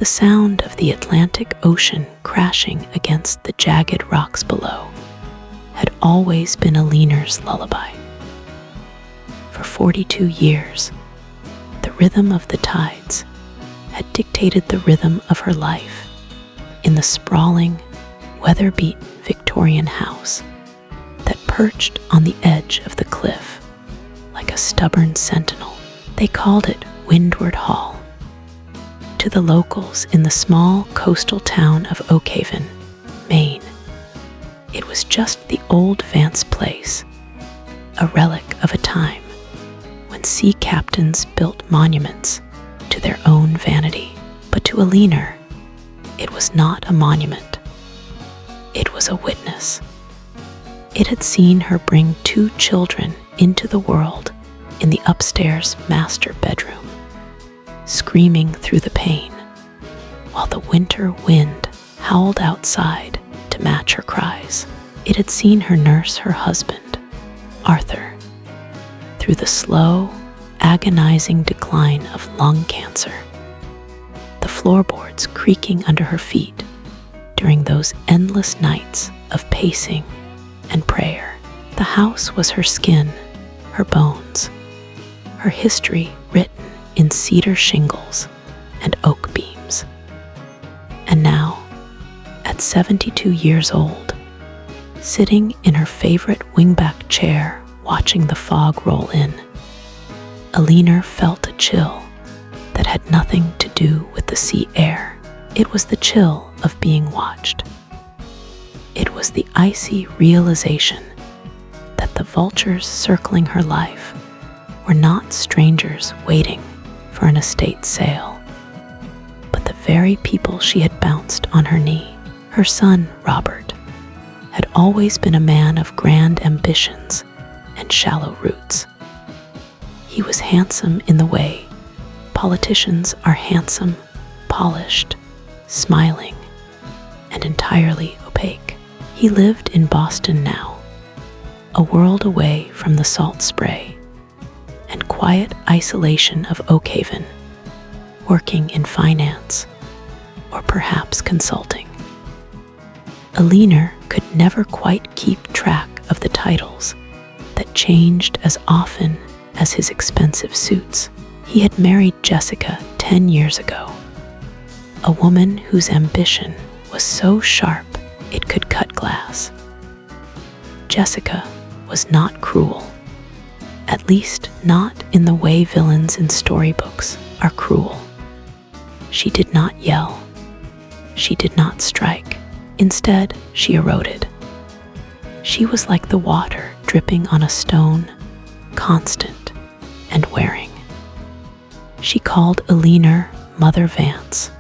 The sound of the Atlantic Ocean crashing against the jagged rocks below had always been Eleanor's lullaby. For 42 years, the rhythm of the tides had dictated the rhythm of her life in the sprawling, weather-beaten Victorian house that perched on the edge of the cliff like a stubborn sentinel. They called it Windward Hall. To the locals in the small coastal town of Oakhaven, Maine, it was just the old Vance place, a relic of a time when sea captains built monuments to their own vanity. But to Eleanor, it was not a monument. It was a witness. It had seen her bring 2 children into the world in the upstairs master bedroom, screaming through the pain, while the winter wind howled outside to match her cries. It had seen her nurse her husband, Arthur, through the slow, agonizing decline of lung cancer, the floorboards creaking under her feet during those endless nights of pacing and prayer. The house was her skin, her bones, her history written in cedar shingles and oak beams. And now, at 72 years old, sitting in her favorite wingback chair watching the fog roll in, Eleanor felt a chill that had nothing to do with the sea air. It was the chill of being watched. It was the icy realization that the vultures circling her life were not strangers waiting for an estate sale, but the very people she had bounced on her knee. Her son, Robert, had always been a man of grand ambitions and shallow roots. He was handsome in the way politicians are handsome, polished, smiling, and entirely opaque. He lived in Boston now, a world away from the salt spray and quiet isolation of Oakhaven, working in finance or perhaps consulting. Eleanor could never quite keep track of the titles that changed as often as his expensive suits. He had married Jessica 10 years ago, a woman whose ambition was so sharp it could cut glass. Jessica was not cruel, at least not in the way villains in storybooks are cruel. She did not yell. She did not strike. Instead, she eroded. She was like the water dripping on a stone, constant and wearing. She called Eleanor Mother Vance,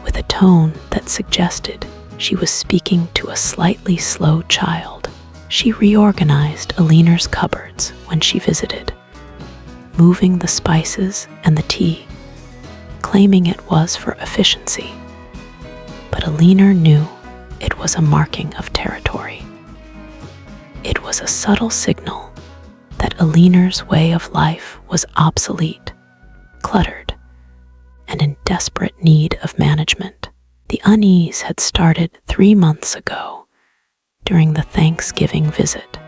with a tone that suggested she was speaking to a slightly slow child. She reorganized Eleanor's cupboards when she visited, moving the spices and the tea, claiming it was for efficiency. But Eleanor knew it was a marking of territory. It was a subtle signal that Eleanor's way of life was obsolete, cluttered, and in desperate need of management. The unease had started 3 months ago during the Thanksgiving visit.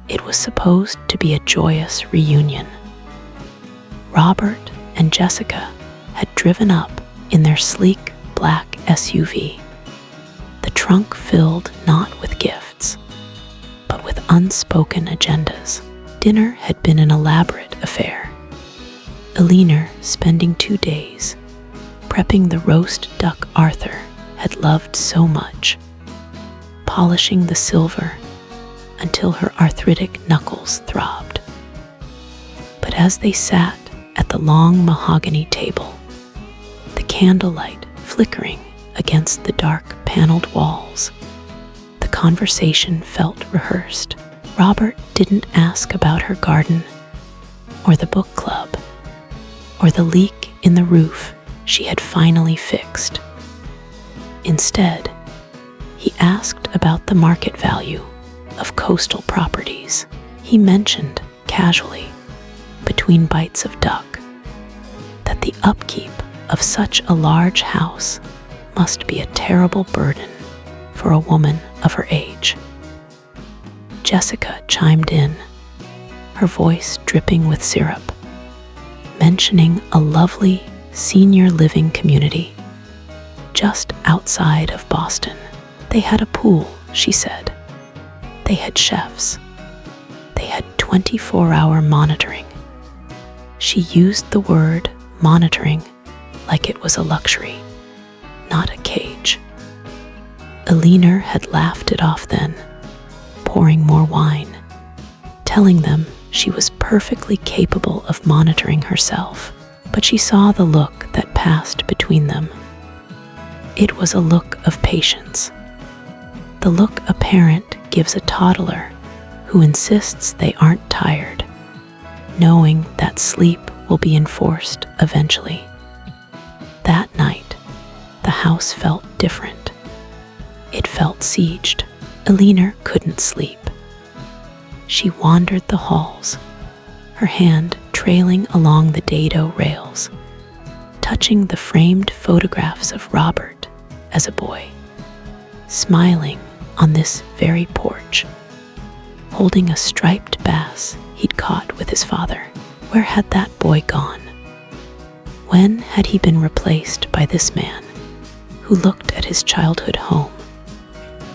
It was supposed to be a joyous reunion. Robert and Jessica had driven up in their sleek black SUV, the trunk filled not with gifts, but with unspoken agendas. Dinner had been an elaborate affair. Eleanor spending 2 days prepping the roast duck Arthur had loved so much, polishing the silver until her arthritic knuckles throbbed. But as they sat at the long mahogany table, the candlelight flickering against the dark paneled walls, the conversation felt rehearsed. Robert didn't ask about her garden, or the book club, or the leak in the roof she had finally fixed. Instead, he asked about the market value of coastal properties. He mentioned casually, between bites of duck, that the upkeep of such a large house must be a terrible burden for a woman of her age. Jessica chimed in, her voice dripping with syrup, mentioning a lovely senior living community just outside of Boston. They had a pool, she said. They had chefs. They had 24-hour monitoring. She used the word monitoring like it was a luxury, not a cage. Eleanor had laughed it off then, pouring more wine, telling them she was perfectly capable of monitoring herself, but she saw the look that passed between them. It was a look of patience, the look a parent gives a toddler who insists they aren't tired, knowing that sleep will be enforced eventually. That night, the house felt different. It felt sieged. Eleanor couldn't sleep. She wandered the halls, her hand trailing along the dado rails, touching the framed photographs of Robert as a boy, smiling on this very porch, holding a striped bass he'd caught with his father. Where had that boy gone? When had he been replaced by this man who looked at his childhood home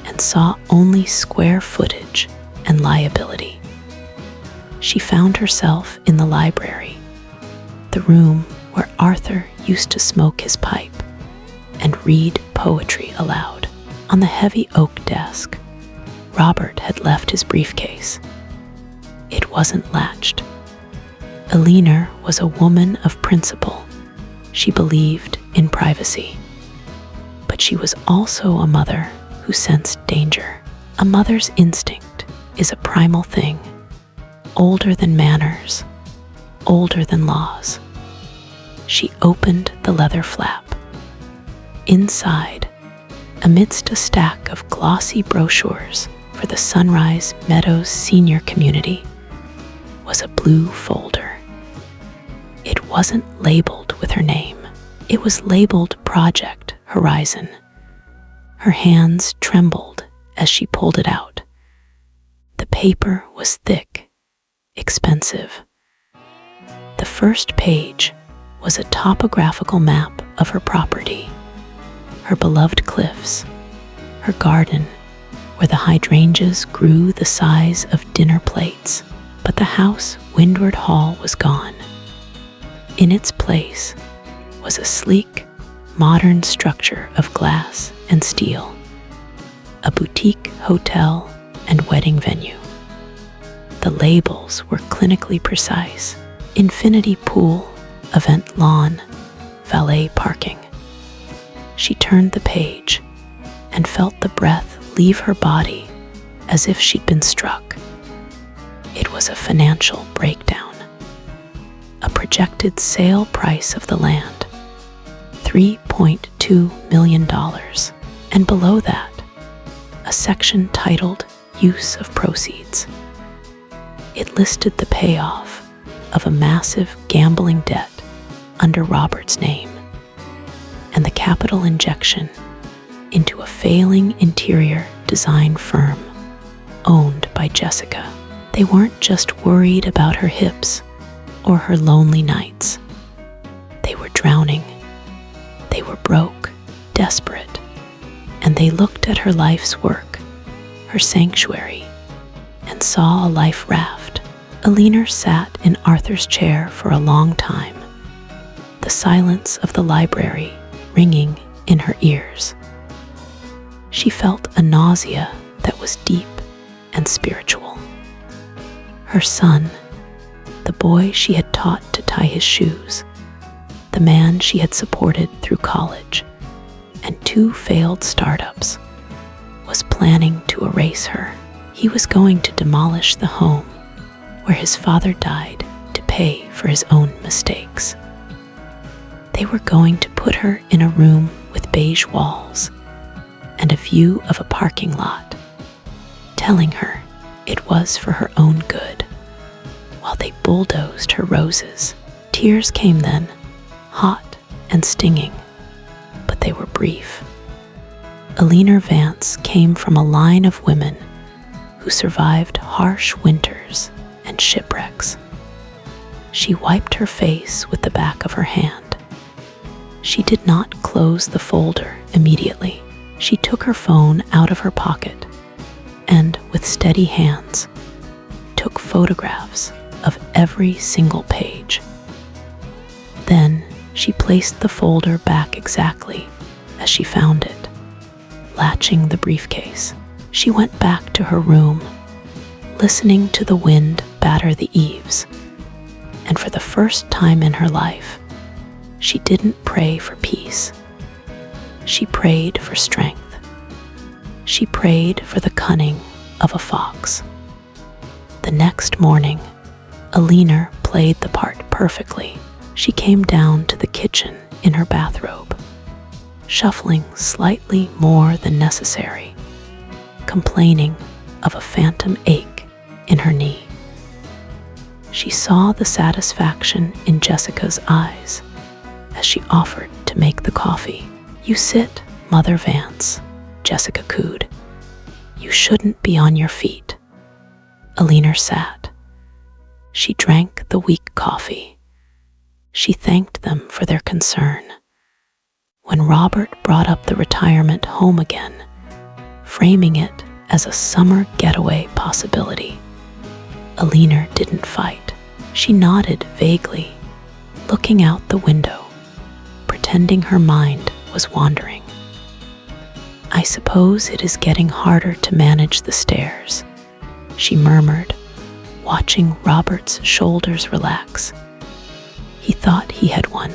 and saw only square footage and liability? She found herself in the library, the room where Arthur used to smoke his pipe and read poetry aloud. On the heavy oak desk, Robert had left his briefcase. It wasn't latched. Eleanor was a woman of principle. She believed in privacy. But she was also a mother who sensed danger. A mother's instinct is a primal thing, older than manners, older than laws. She opened the leather flap. Inside, amidst a stack of glossy brochures for the Sunrise Meadows Senior Community, was a blue folder. It wasn't labeled with her name. It was labeled Project Horizon. Her hands trembled as she pulled it out. The paper was thick, expensive. The first page was a topographical map of her property, her beloved cliffs, her garden, where the hydrangeas grew the size of dinner plates. But the house Windward Hall was gone. In its place was a sleek, modern structure of glass and steel, a boutique hotel and wedding venue. The labels were clinically precise: infinity pool, event lawn, valet parking. She turned the page and felt the breath leave her body as if she'd been struck. It was a financial breakdown. A projected sale price of the land, $3.2 million. And below that, a section titled Use of Proceeds. It listed the payoff of a massive gambling debt under Robert's name and the capital injection into a failing interior design firm owned by Jessica. They weren't just worried about her hips or her lonely nights. They were drowning. They were broke, desperate, and they looked at her life's work, her sanctuary, and saw a life raft. Eleanor sat in Arthur's chair for a long time, the silence of the library ringing in her ears. She felt a nausea that was deep and spiritual. Her son, the boy she had taught to tie his shoes, the man she had supported through college and 2 failed startups, was planning to erase her. He was going to demolish the home where his father died to pay for his own mistakes. They were going to put her in a room with beige walls and a view of a parking lot, telling her it was for her own good, while they bulldozed her roses. Tears came then, hot and stinging, but they were brief. Eleanor Vance came from a line of women who survived harsh winters and shipwrecks. She wiped her face with the back of her hand. She did not close the folder immediately. She took her phone out of her pocket and, with steady hands, took photographs of every single page. Then she placed the folder back exactly as she found it, latching the briefcase. She went back to her room, listening to the wind batter the eaves, and for the first time in her life, she didn't pray for peace. She prayed for strength. She prayed for the cunning of a fox. The next morning, Eleanor played the part perfectly. She came down to the kitchen in her bathrobe, shuffling slightly more than necessary, complaining of a phantom ache in her knee. She saw the satisfaction in Jessica's eyes as she offered to make the coffee. "You sit, Mother Vance," Jessica cooed. "You shouldn't be on your feet." Eleanor sat. She drank the weak coffee. She thanked them for their concern. When Robert brought up the retirement home again, framing it as a summer getaway possibility, Eleanor didn't fight. She nodded vaguely, looking out the window, pretending her mind was wandering. "I suppose it is getting harder to manage the stairs," she murmured, watching Robert's shoulders relax. He thought he had won.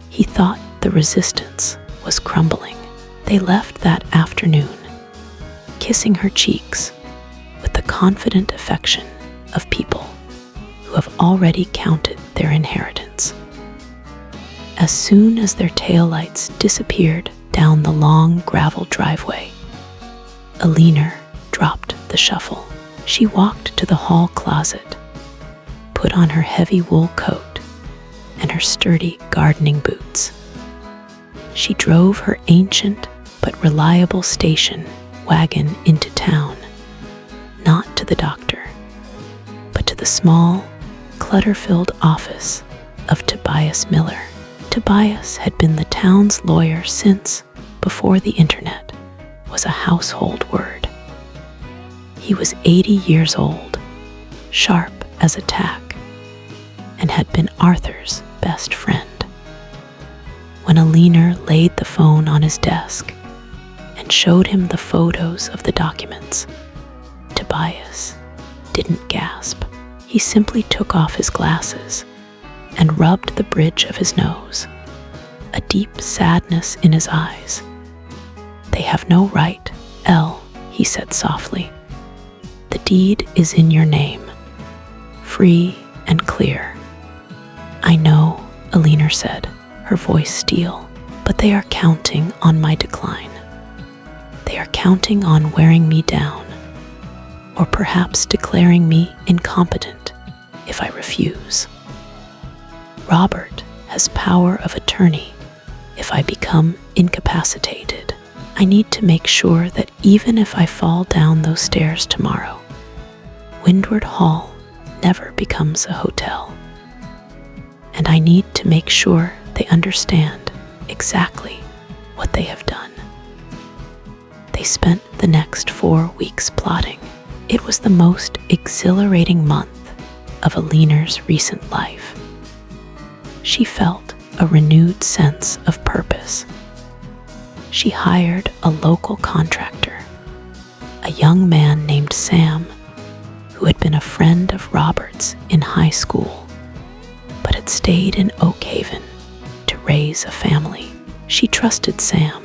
He thought the resistance was crumbling. They left that afternoon, kissing her cheeks with the confident affection of people who have already counted their inheritance. As soon as their taillights disappeared down the long gravel driveway, Eleanor dropped the shuffle. She walked to the hall closet, put on her heavy wool coat and her sturdy gardening boots. She drove her ancient but reliable station wagon into town, not to the doctor, but to the small, clutter-filled office of Tobias Miller. Tobias had been the town's lawyer since before the internet was a household word. He was 80 years old, sharp as a tack, and had been Arthur's best friend. When Eleanor laid the phone on his desk and showed him the photos of the documents, Tobias didn't gasp. He simply took off his glasses and rubbed the bridge of his nose, a deep sadness in his eyes. "They have no right, Elle," he said softly. "The deed is in your name, free and clear." "I know," Eleanor said, her voice steel, "but they are counting on my decline. They are counting on wearing me down, or perhaps declaring me incompetent if I refuse. Robert has power of attorney if I become incapacitated. I need to make sure that even if I fall down those stairs tomorrow, Windward Hall never becomes a hotel. And I need to make sure they understand exactly what they have done." They spent the next 4 weeks plotting. It was the most exhilarating month of Eleanor's recent life. She felt a renewed sense of purpose. She hired a local contractor, a young man named Sam, who had been a friend of Robert's in high school, but had stayed in Oak Haven to raise a family. She trusted Sam.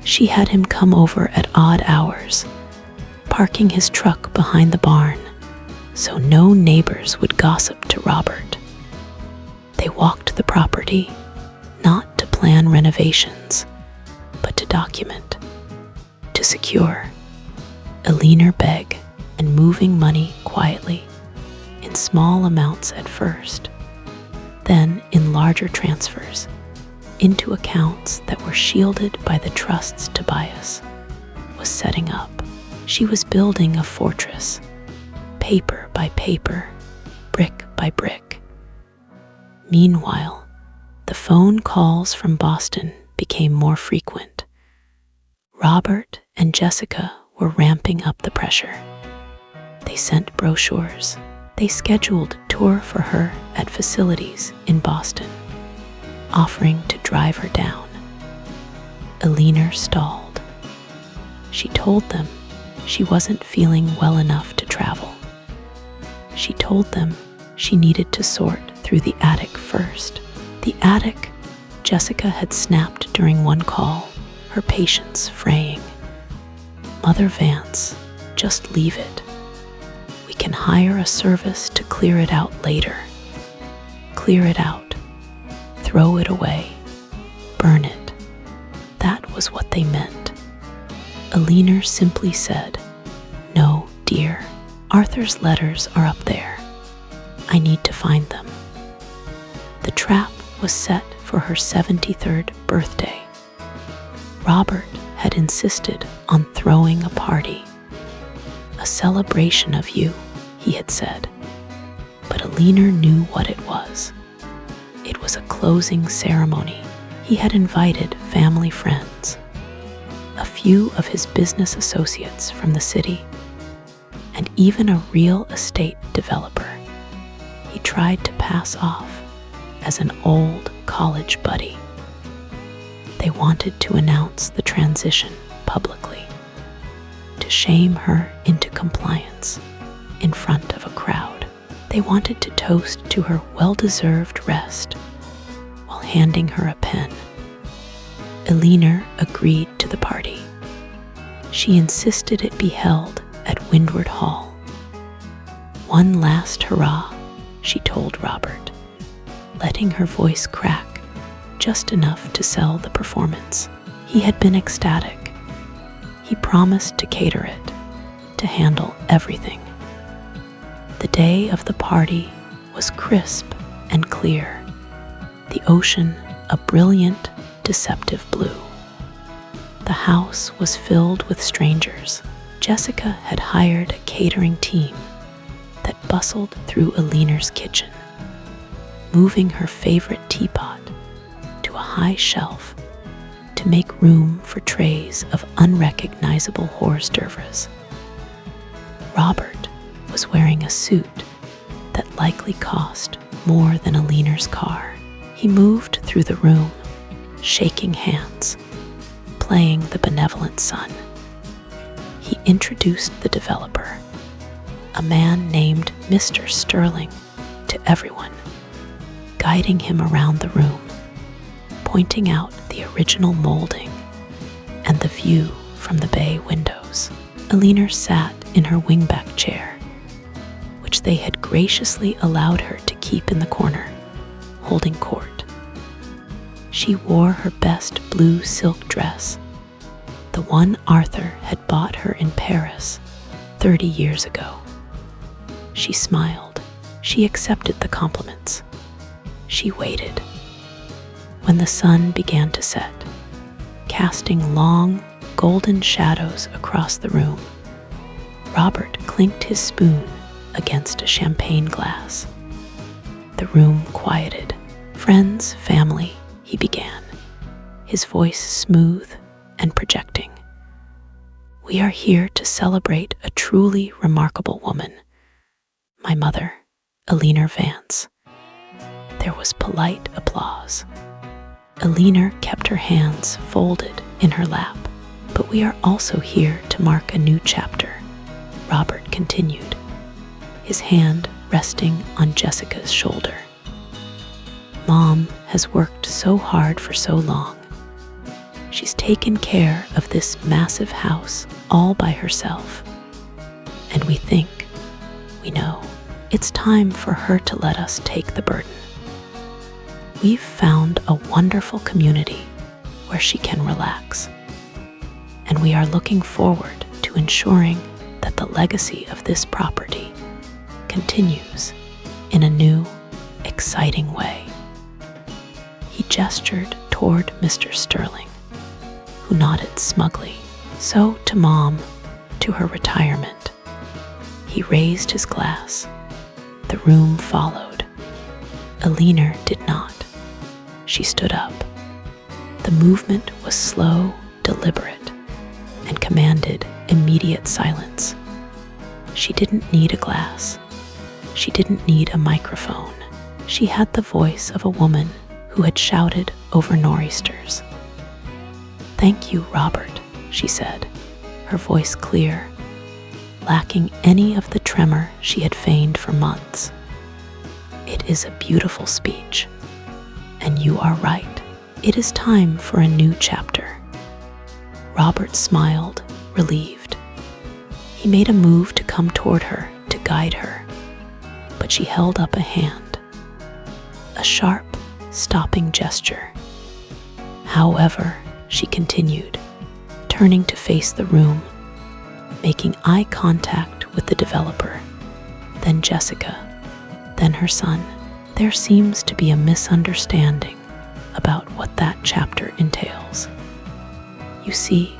She had him come over at odd hours, parking his truck behind the barn so no neighbors would gossip to Robert. They walked the property, not to plan renovations, but to document, to secure. Eleanor begged and moving money quietly, in small amounts at first, then in larger transfers. into accounts that were shielded by the trusts Tobias was setting up. She was building a fortress, paper by paper, brick by brick. Meanwhile, the phone calls from Boston became more frequent. Robert and Jessica were ramping up the pressure. They sent brochures. They scheduled a tour for her at facilities in Boston, offering to drive her down. Eleanor stalled. She told them she wasn't feeling well enough to travel. She told them she needed to sort through the attic first. The attic, Jessica had snapped during one call, her patience fraying. "Mother Vance, just leave it. We can hire a service to clear it out later. Clear it out. Throw it away. Burn it." That was what they meant. Eleanor simply said, "No, dear. Arthur's letters are up there. I need to find them." The trap was set for her 73rd birthday. Robert had insisted on throwing a party. "A celebration of you," he had said. But Eleanor knew what it was. It was a closing ceremony. He had invited family friends, a few of his business associates from the city, and even a real estate developer he tried to pass off as an old college buddy. They wanted to announce the transition publicly, to shame her into compliance in front of a crowd. They wanted to toast to her well-deserved rest while handing her a pen. Eleanor agreed to the party. She insisted it be held at Windward Hall. "One last hurrah," she told Robert, letting her voice crack just enough to sell the performance. He had been ecstatic. He promised to cater it, to handle everything. The day of the party was crisp and clear, the ocean a brilliant, deceptive blue. The house was filled with strangers. Jessica had hired a catering team that bustled through Eleanor's kitchen, moving her favorite teapot to a high shelf to make room for trays of unrecognizable hors d'oeuvres. Robert was wearing a suit that likely cost more than Eleanor's car. He moved through the room, shaking hands, playing the benevolent son. He introduced the developer, a man named Mr. Sterling, to everyone, guiding him around the room, pointing out the original molding and the view from the bay windows. Eleanor sat in her wingback chair, which they had graciously allowed her to keep in the corner, holding court. She wore her best blue silk dress, the one Arthur had bought her in Paris 30 years ago. She smiled. She accepted the compliments. She waited. When the sun began to set, casting long, golden shadows across the room, Robert clinked his spoon against a champagne glass. The room quieted. "Friends, family," he began, his voice smooth and projecting. "We are here to celebrate a truly remarkable woman, my mother, Eleanor Vance." There was polite applause. Eleanor kept her hands folded in her lap. "But we are also here to mark a new chapter," Robert continued, his hand resting on Jessica's shoulder. "Mom has worked so hard for so long. She's taken care of this massive house all by herself. And we think, we know, it's time for her to let us take the burden. We've found a wonderful community where she can relax. And we are looking forward to ensuring that the legacy of this property continues in a new, exciting way." He gestured toward toward Mr. Sterling, who nodded smugly. So to Mom, to her retirement. He raised his glass. The room followed. Eleanor did not. She stood up. The movement was slow, deliberate, and commanded immediate silence. She didn't need a glass. She didn't need a microphone. She had the voice of a woman who had shouted over nor'easters. "Thank you, Robert," she said, her voice clear, lacking any of the tremor she had feigned for months. "It is a beautiful speech, and you are right. It is time for a new chapter." Robert smiled, relieved. He made a move to come toward her, to guide her, but she held up a hand. A sharp, stopping gesture. "However," she continued, turning to face the room, making eye contact with the developer, then Jessica, then her son, "there seems to be a misunderstanding about what that chapter entails. You see,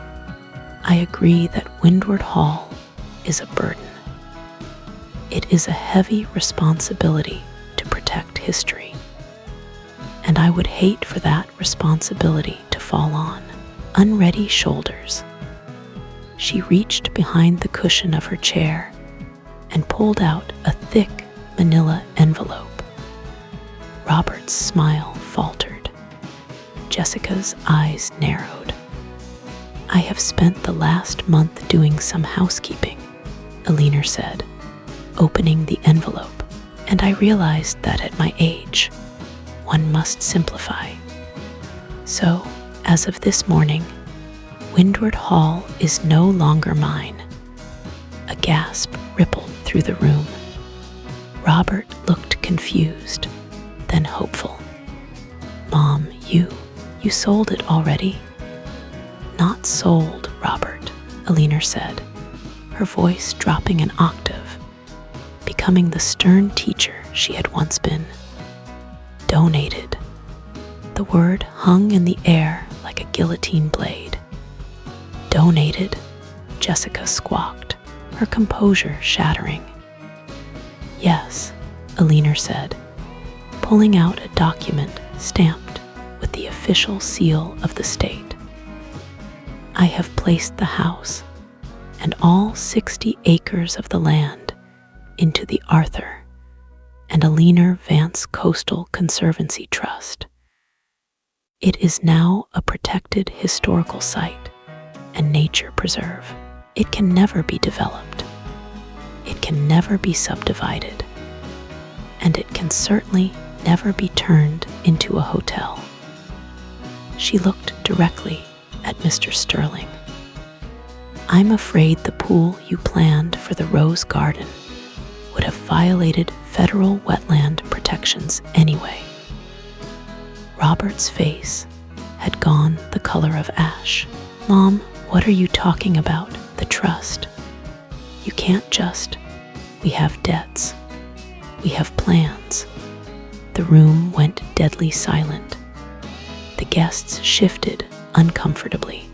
I agree that Windward Hall is a burden. It is a heavy responsibility to protect history, and I would hate for that responsibility to fall on unready shoulders." She reached behind the cushion of her chair and pulled out a thick manila envelope. Robert's smile faltered. Jessica's eyes narrowed. "I have spent the last month doing some housekeeping," Eleanor said, opening the envelope, "and I realized that at my age, one must simplify. So, as of this morning, Windward Hall is no longer mine." A gasp rippled through the room. Robert looked confused, then hopeful. "Mom, you sold it already?" "Not sold, Robert," Eleanor said, her voice dropping an octave, becoming the stern teacher she had once been. "Donated." The word hung in the air like a guillotine blade. "Donated," Jessica squawked, her composure shattering. "Yes," Eleanor said, pulling out a document stamped with the official seal of the state. "I have placed the house and all 60 acres of the land into the Arthur and Eleanor Vance Coastal Conservancy Trust. It is now a protected historical site and nature preserve. It can never be developed. It can never be subdivided. And it can certainly never be turned into a hotel." She looked directly at Mr. Sterling. "I'm afraid the pool you planned for the Rose Garden would have violated federal wetland protections anyway." Robert's face had gone the color of ash. "Mom, what are you talking about? The trust? You can't just. We have debts. We have plans." The room went deadly silent. The guests shifted uncomfortably.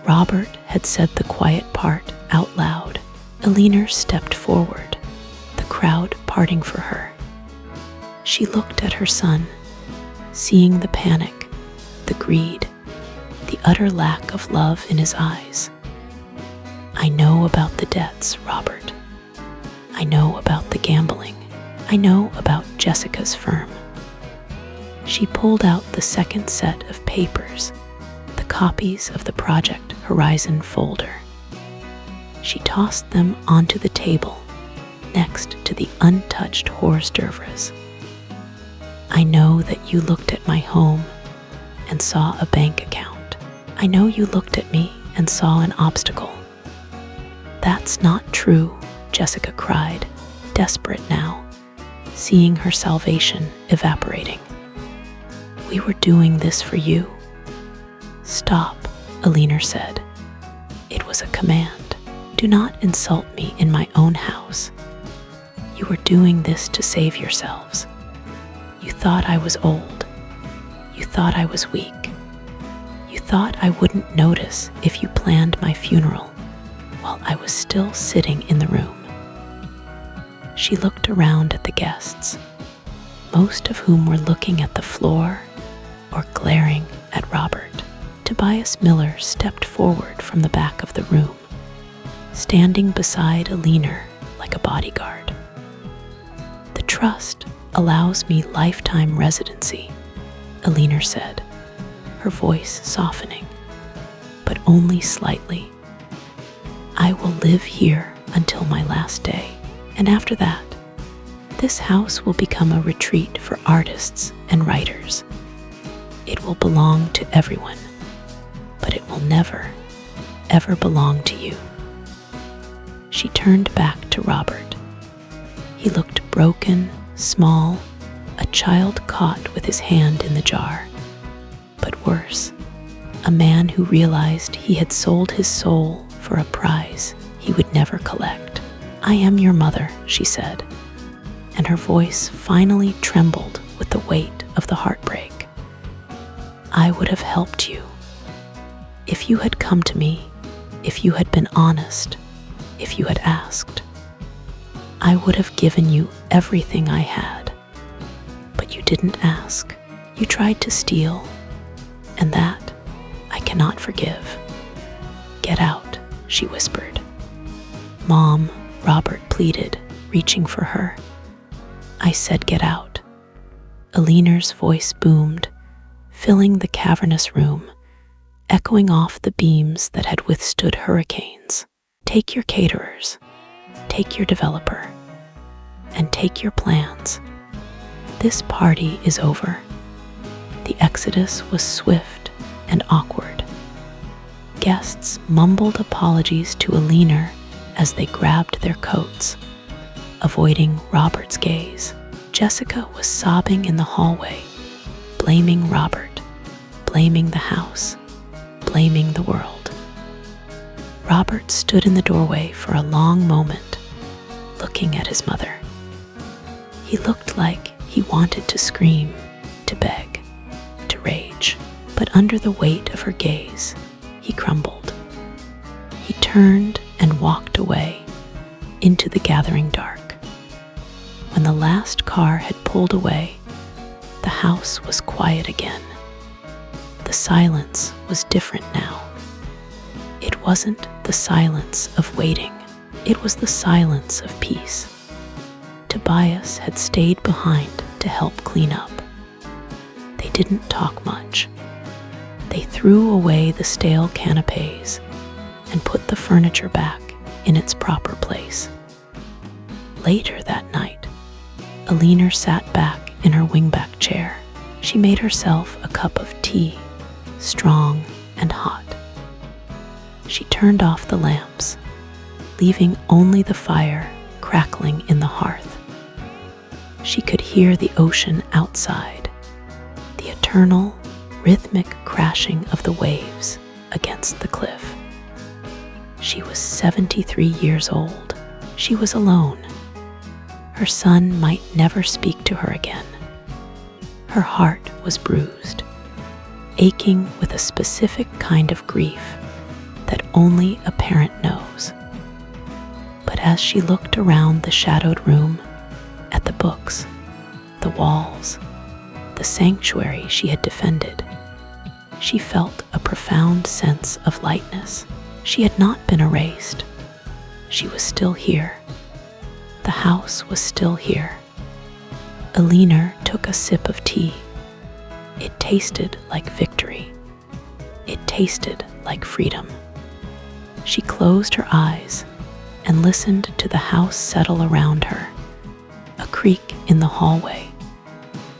Robert had said the quiet part out loud. Eleanor stepped forward, the crowd parting for her. She looked at her son, seeing the panic, the greed, the utter lack of love in his eyes. "I know about the debts, Robert. I know about the gambling. I know about Jessica's firm." She pulled out the second set of papers, the copies of the Project Horizon folder. She tossed them onto the table next to the untouched hors d'oeuvres. "I know that you looked at my home and saw a bank account. I know you looked at me and saw an obstacle." "That's not true," Jessica cried, desperate now, seeing her salvation evaporating. "We were doing this for you." "Stop," Eleanor said. It was a command. "Do not insult me in my own house. You were doing this to save yourselves. You thought I was old. You thought I was weak. You thought I wouldn't notice if you planned my funeral while I was still sitting in the room." She looked around at the guests, most of whom were looking at the floor or glaring at Robert. Tobias Miller stepped forward from the back of the room, standing beside Eleanor like a bodyguard. "The trust allows me lifetime residency," Eleanor said, her voice softening, but only slightly. "I will live here until my last day, and after that, this house will become a retreat for artists and writers. It will belong to everyone, but it will never, ever belong to you." She turned back to Robert. He looked broken, small, a child caught with his hand in the jar. But worse, a man who realized he had sold his soul for a prize he would never collect. "I am your mother," she said, and her voice finally trembled with the weight of the heartbreak. "I would have helped you. If you had come to me, if you had been honest, if you had asked, I would have given you everything I had. But you didn't ask. You tried to steal, and that I cannot forgive. Get out," she whispered. "Mom," Robert pleaded, reaching for her. "I said get out." Eleanor's voice boomed, filling the cavernous room, echoing off the beams that had withstood hurricanes. "Take your caterers, take your developer, and take your plans. This party is over." The exodus was swift and awkward. Guests mumbled apologies to Eleanor as they grabbed their coats, avoiding Robert's gaze. Jessica was sobbing in the hallway, blaming Robert, blaming the house, blaming the world. Robert stood in the doorway for a long moment, looking at his mother. He looked like he wanted to scream, to beg, to rage, but under the weight of her gaze, he crumbled. He turned and walked away into the gathering dark. When the last car had pulled away, the house was quiet again. The silence was different now. It wasn't the silence of waiting, it was the silence of peace. Tobias had stayed behind to help clean up. They didn't talk much. They threw away the stale canapes and put the furniture back in its proper place. Later that night, Eleanor sat back in her wingback chair. She made herself a cup of tea, strong and hot. She turned off the lamps, leaving only the fire crackling in the hearth. She could hear the ocean outside, the eternal, rhythmic crashing of the waves against the cliff. She was 73 years old. She was alone. Her son might never speak to her again. Her heart was bruised, aching with a specific kind of grief that only a parent knows. But as she looked around the shadowed room, at the books, the walls, the sanctuary she had defended, she felt a profound sense of lightness. She had not been erased. She was still here. The house was still here. Eleanor took a sip of tea. It tasted like victory. It tasted like freedom. She closed her eyes and listened to the house settle around her. A creak in the hallway,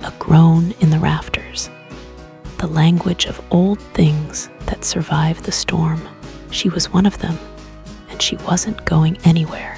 a groan in the rafters, the language of old things that survived the storm. She was one of them, and she wasn't going anywhere.